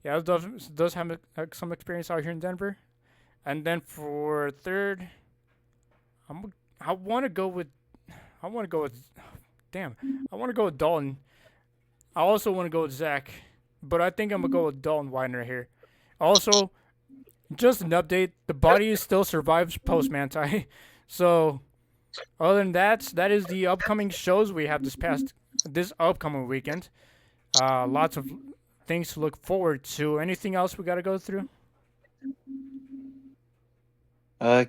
Yeah, it does have some experience out here in Denver. And then for third, I want to go with Dalton. I also want to go with Zach, but I think I'm going to go with Dalton Widener here. Also, just an update, the body still survives post-Manti. So, other than that is the upcoming shows we have this upcoming weekend. Lots of things to look forward to. Anything else we got to go through?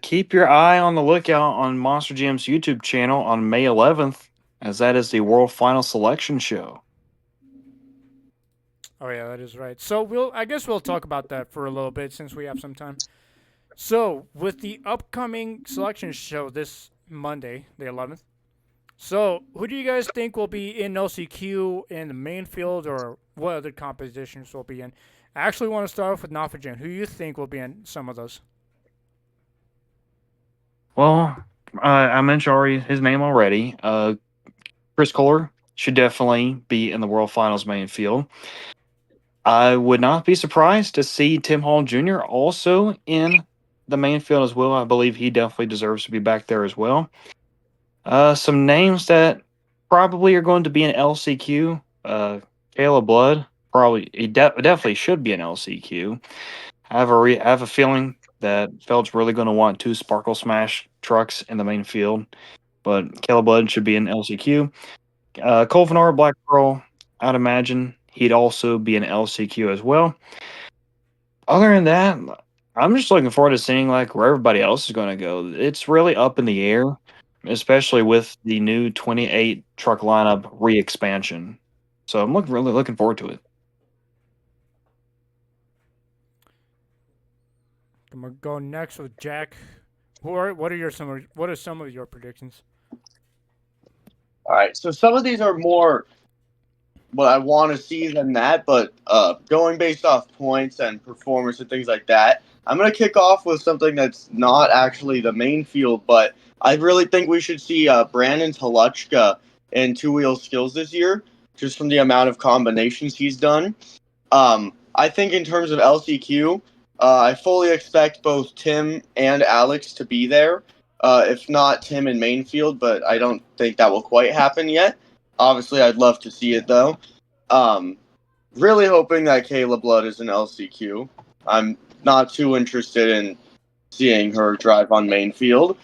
Keep your eye on the lookout on Monster Jam's YouTube channel on May 11th, as that is the World Final Selection Show. Oh yeah, that is right. So I guess we'll talk about that for a little bit since we have some time. So with the upcoming selection show this Monday, the 11th. So who do you guys think will be in LCQ in the main field, or what other competitions will be in? I actually want to start off with Nafajan. Who do you think will be in some of those? Well, I mentioned his name already. Chris Kohler should definitely be in the World Finals main field. I would not be surprised to see Tim Hall Jr. also in the main field as well. I believe he definitely deserves to be back there as well. Some names that probably are going to be in LCQ. Caleb Blood, he definitely should be in LCQ. I have a feeling that Feld's really going to want 2 Sparkle Smash trucks in the main field, but Caleb Blood should be in LCQ. Colvinar, Black Pearl, I'd imagine he'd also be in LCQ as well. Other than that, I'm just looking forward to seeing where everybody else is going to go. It's really up in the air, especially with the new 28 truck lineup re-expansion. So I'm really looking forward to it. I'm gonna go next with Jack. What are some of your predictions? All right, so some of these are more what I want to see than that, but going based off points and performance and things like that, I'm going to kick off with something that's not actually the main field, but I really think we should see Brandon Toluchka in two-wheel skills this year, just from the amount of combinations he's done. I think in terms of LCQ, I fully expect both Tim and Alex to be there. if not Tim in Mainfield, but I don't think that will quite happen yet. Obviously, I'd love to see it though. Um, really hoping that Kayla Blood is an LCQ. I'm not too interested in seeing her drive on Mainfield.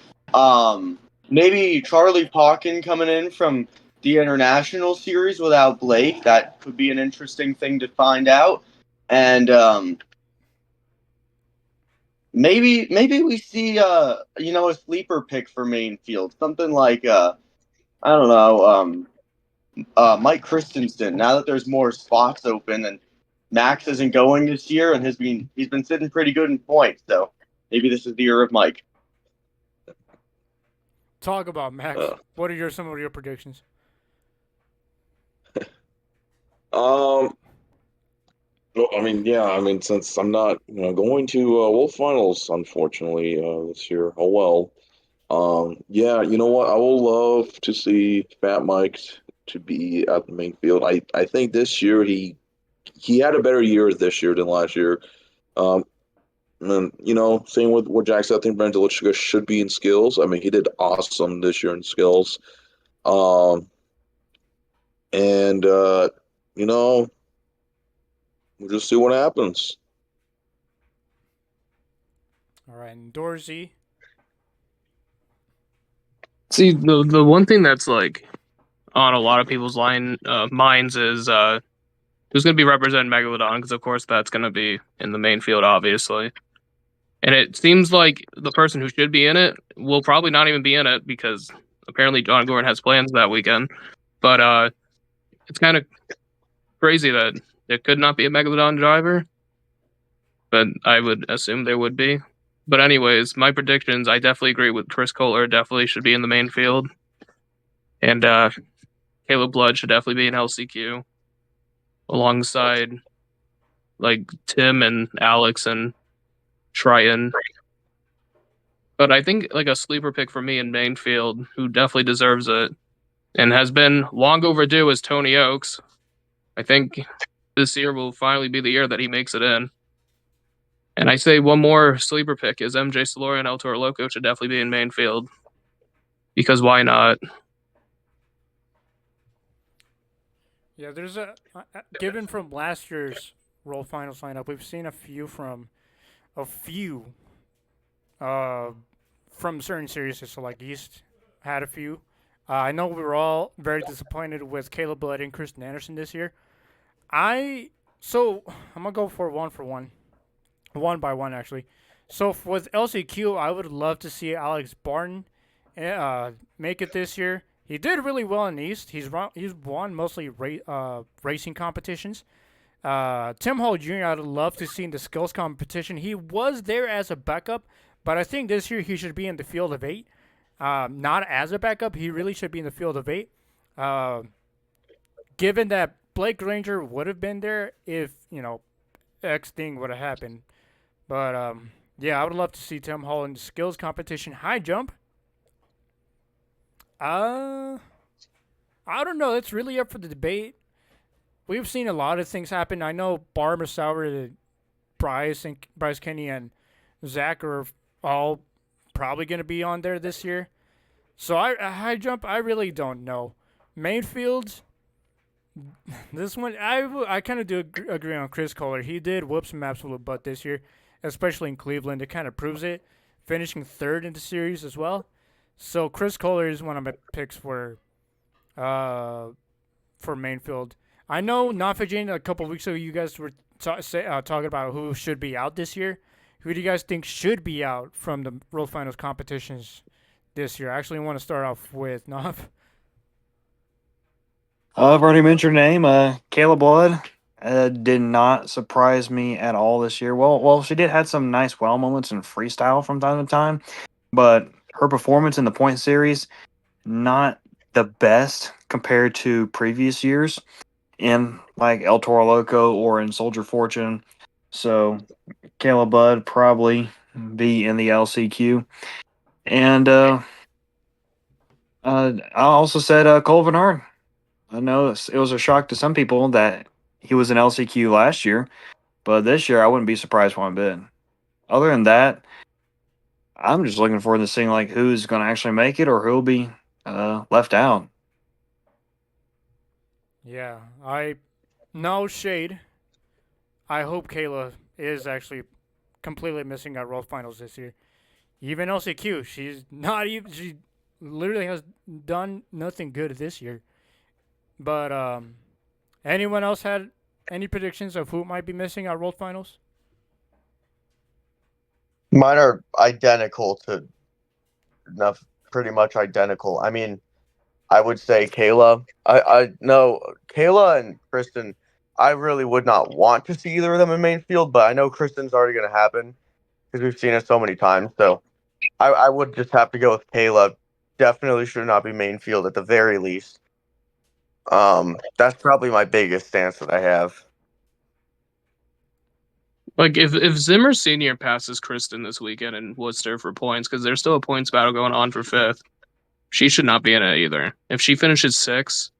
Maybe Charlie Pauken coming in from the international series without Blake. That could be an interesting thing to find out. And maybe we see a sleeper pick for Mainfield, something like I don't know Mike Christensen. Now that there's more spots open and Max isn't going this year and he's been sitting pretty good in points, so maybe this is the year of Mike. Talk about Max. Uh, What are some of your predictions? um, no, I mean, yeah, I mean, since I'm not, going to Wolf Finals, unfortunately, this year. Oh well. Yeah, you know what? I will love to see Fat Mike to be at the main field. I think this year he had a better year this year than last year. Um, and same with what Jack said. I think Brandon Lichka should be in skills. I mean, he did awesome this year in skills. Um, and you know, we'll just see what happens. All right, and Dorsey. See, the one thing that's like on a lot of people's minds is who's going to be representing Megalodon, because of course that's going to be in the main field, obviously. And it seems like the person who should be in it will probably not even be in it because apparently John Gordon has plans that weekend. But it's kind of crazy that there could not be a Megalodon driver, but I would assume there would be. But anyways, my predictions, I definitely agree with Chris Kohler. Definitely should be in the main field. And Caleb Blood should definitely be in LCQ alongside like Tim and Alex and Triton. But I think like a sleeper pick for me in main field who definitely deserves it and has been long overdue is Tony Oaks. I think this year will finally be the year that he makes it in. And I say one more sleeper pick is MJ Soloria and El Toro Loco should definitely be in main field. Because why not? Yeah, there's given from last year's World Finals lineup, we've seen a few uh from certain series. So like East had a few. I know we were all very disappointed with Caleb Blood and Kristen Anderson this year. So I'm gonna go for one by one actually. So with LCQ, I would love to see Alex Barton make it this year. He did really well in East. He's won mostly racing competitions. Tim Hall Jr. I'd love to see in the skills competition. He was there as a backup, but I think this year he should be in the field of 8. Not as a backup, he really should be in the field of 8. Given that Blake Granger would have been there if X thing would have happened, but yeah, I would love to see Tim Hall in the skills competition. High jump. I don't know. It's really up for the debate. We've seen a lot of things happen. I know Barber Sauer, Bryce Kenny and Zach are all probably going to be on there this year. So high jump, I really don't know. Mainfield, this one I kind of do agree on Chris Kohler. He did whoop some absolute butt this year, especially in Cleveland. It kind of proves it, finishing third in the series as well. So Chris Kohler is one of my picks for Mainfield. I know Nafajane a couple of weeks ago you guys were talking about who should be out this year. Who do you guys think should be out from the World Finals competitions this year? I actually want to start off with Naf. I've already mentioned her name. Caleb Blood did not surprise me at all this year. Well, she did had some nice well moments in freestyle from time to time, but her performance in the point series not the best compared to previous years in like El Toro Loco or in Soldier Fortune. So Caleb Blood probably be in the LCQ. And I also said Colvin Hart. I know it was a shock to some people that he was in LCQ last year, but this year I wouldn't be surprised one bit. Other than that, I'm just looking forward to seeing like who's going to actually make it or who'll be left out. Yeah, no shade. I hope Kayla is actually completely missing out World Finals this year. Even LCQ, she's not even. She literally has done nothing good this year. But anyone else had any predictions of who might be missing out World Finals? Mine are identical to enough, pretty much identical. I mean, I would say Kayla. I know Kayla and Kristen. I really would not want to see either of them in main field, but I know Kristen's already going to happen because we've seen it so many times. So I would just have to go with Kayla. Definitely should not be main field at the very least. That's probably my biggest stance that I have. Like if Zimmer Senior passes Kristen this weekend in Worcester for points, because there's still a points battle going on for fifth, she should not be in it either. If she finishes sixth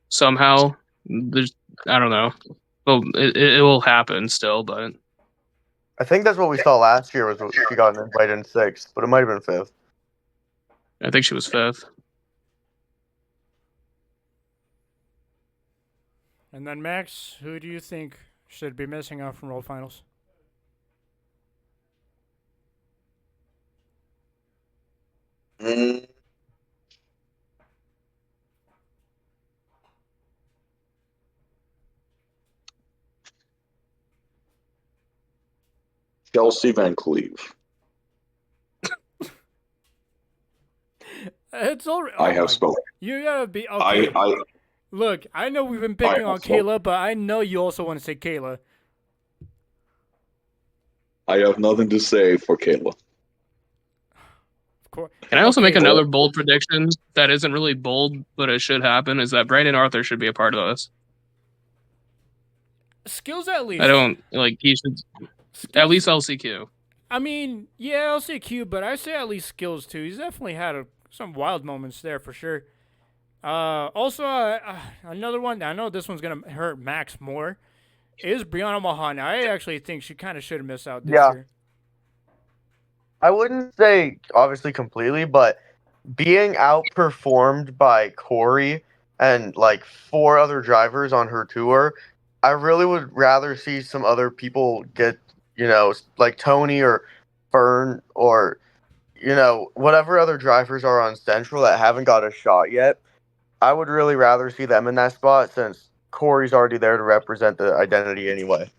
somehow, there's I don't know. Well, it will happen still, but I think that's what we saw last year was she got an invite in sixth, but it might have been fifth. I think she was fifth. And then Max, who do you think should be missing out from World Finals? Mm, Chelsea Van Cleve. It's already. I have spoken. You gotta be okay. I Look, I know we've been picking on Kayla, but I know you also want to say Kayla. I have nothing to say for Kayla. Of course. Can I also Okay. make another bold prediction that isn't really bold, but it should happen? Is that Brandon Arthur should be a part of this? Skills at least. I don't like he should at least LCQ. I mean, yeah, I'll say Q, but I say at least skills too. He's definitely had some wild moments there for sure. Also, another one. I know this one's gonna hurt Max more. Is Brianna Mahan? I actually think she kind of should have missed out this year. I wouldn't say obviously completely, but being outperformed by Corey and like 4 other drivers on her tour, I really would rather see some other people get, like Tony or Fern or, whatever other drivers are on Central that haven't got a shot yet. I would really rather see them in that spot since Corey's already there to represent the identity anyway.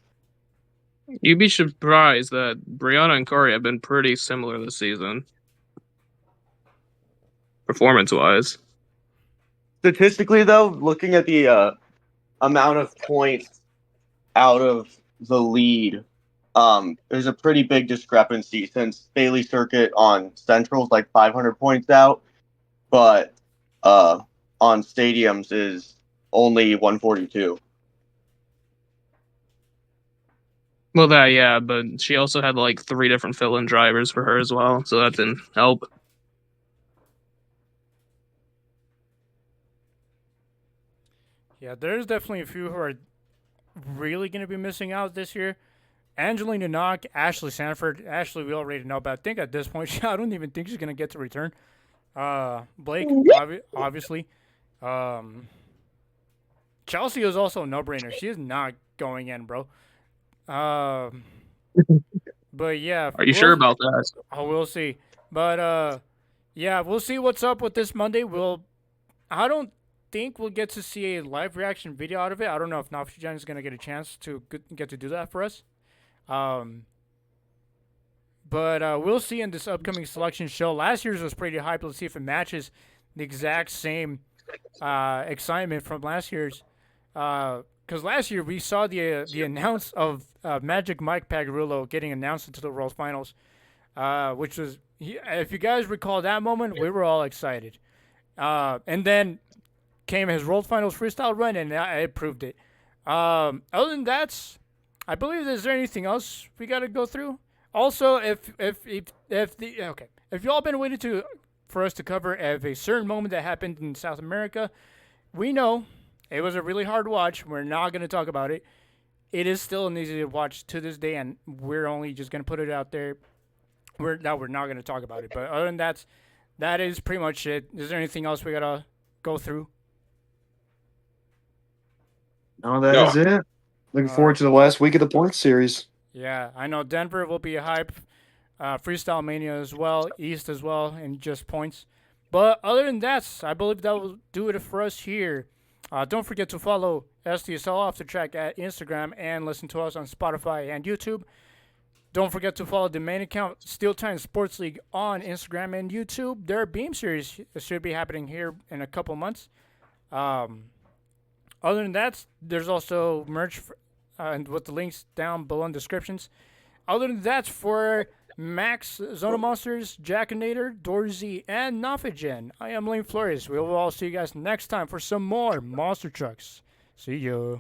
You'd be surprised that Brianna and Corey have been pretty similar this season, performance-wise. Statistically, though, looking at the amount of points out of the lead, there's a pretty big discrepancy since Bailey Circuit on Central's like 500 points out, but on Stadiums is only 142. Well, but she also had like 3 different fill-in drivers for her as well, so that didn't help. Yeah, there's definitely a few who are really going to be missing out this year. Angelina Knock, Ashley Sanford. Ashley, we already know, but I think at this point, I don't even think she's going to get to return. Blake, obviously. Chelsea is also a no-brainer. She is not going in, bro. But yeah. Are you sure about that? Oh, we'll see. But yeah, we'll see what's up with this Monday. I don't think we'll get to see a live reaction video out of it. I don't know if Nafshijan is gonna get a chance to get to do that for us. But we'll see in this upcoming selection show. Last year's was pretty hype. Let's see if it matches the exact same excitement from last year's. Because last year we saw the announce of Magic Mike Pagarulo getting announced into the World Finals, which was, if you guys recall that moment, we were all excited. And then came his World Finals freestyle run, and it proved it. Other than that, I believe, is there anything else we got to go through? Also, if y'all been waiting for us to cover a certain moment that happened in South America, we know it was a really hard watch. We're not going to talk about it. It is still an easy to watch to this day, and we're only just going to put it out there. we're not going to talk about it. But other than that is pretty much it. Is there anything else we gotta go through? No, that No. is it. Looking All forward right. to the last week of the points series. Yeah, I know Denver will be a hype. Freestyle Mania as well, East as well, and just points. But other than that, I believe that will do it for us here. Don't forget to follow SDSL Off the Track at Instagram and listen to us on Spotify and YouTube. Don't forget to follow the main account, Steel Time Sports League, on Instagram and YouTube. Their Beam Series should be happening here in a couple months. Other than that, there's also merch and with the links down below in the descriptions. Other than that, for Max, Zona Monsters, Jackinator, Dorsey, and Nofigen, I am Lane Flores. We will all see you guys next time for some more Monster Trucks. See ya.